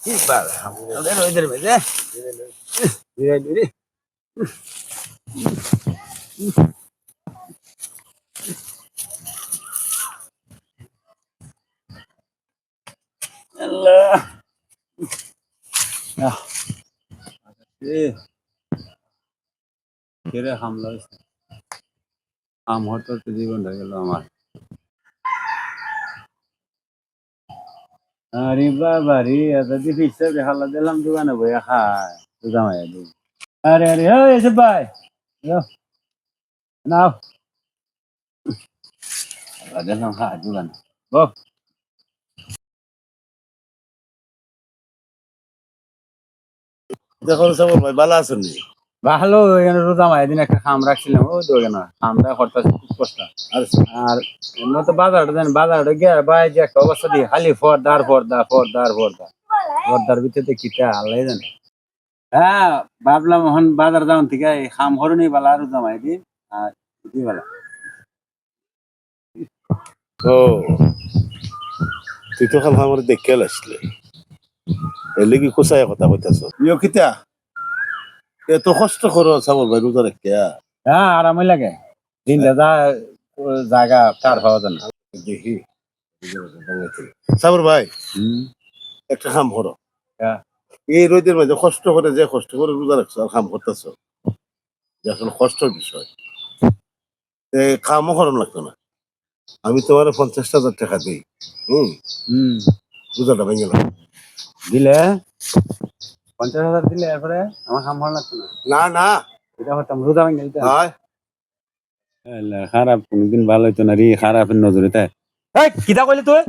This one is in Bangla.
রোদের মধ্যে আল্লাহ কেরে হামলা হয়েছে আম হতো তো জীবন হয়ে গেল আমার আরে বাবা রে এতদিন হিসাবে হাল্লা দিলাম দোকানে বইয়া খায় তো জামাই দিন আরে আরে ওই এসে ভাই নাও হাল্লা দিলাম খায় দোকানে বল দেখো সাবর ভাই ভালো আছেন নি? ভালো এখানে রোজা মাই দিন একটা খাম রাখছিলাম ও দোকানে খামটা করতেছে খুব কষ্ট আর আর এমনি তো বাজারটা দেন বাজারটা গিয়ে ভাই যে একটা অবস্থা দিয়ে খালি পর্দার ভিতরে কিটা আল্লাহ জানে হ্যাঁ ভাবলাম এখন বাজার যাওয়ান থেকে এই খাম হরণি বালা আর জামাই দি আর কি বলা ও তুই তো খাল আমার দেখে আসলে এলে কি কোথায় কথা কইতাছ ইয়ো কিতা এত কষ্ট করো সাবর ভাই রোজা রেখে হ্যাঁ আরামই লাগে দিনটা যা জায়গা তার হওয়া যায় না দেখি সাবর ভাই হুম একটা কাম করো হ্যাঁ এই রোদের মাঝে কষ্ট করে যে কষ্ট করে রোজা রাখছো আর কাম করতেছ আসলে কষ্টের বিষয় কামও করানো লাগতো না আমি তোমার 50,000 টাকা দিই হম হুম রোজাটা ভেঙে নাও। দিলে 50,000 দিলে এরপরে আমার খাম ভালো লাগতো না না না এটা হতাম রোজা ভেঙে দিতাম হয় খারাপ কোনদিন ভালো হইতো না রে খারাপের নজরে তাই কিতা কইলি তুই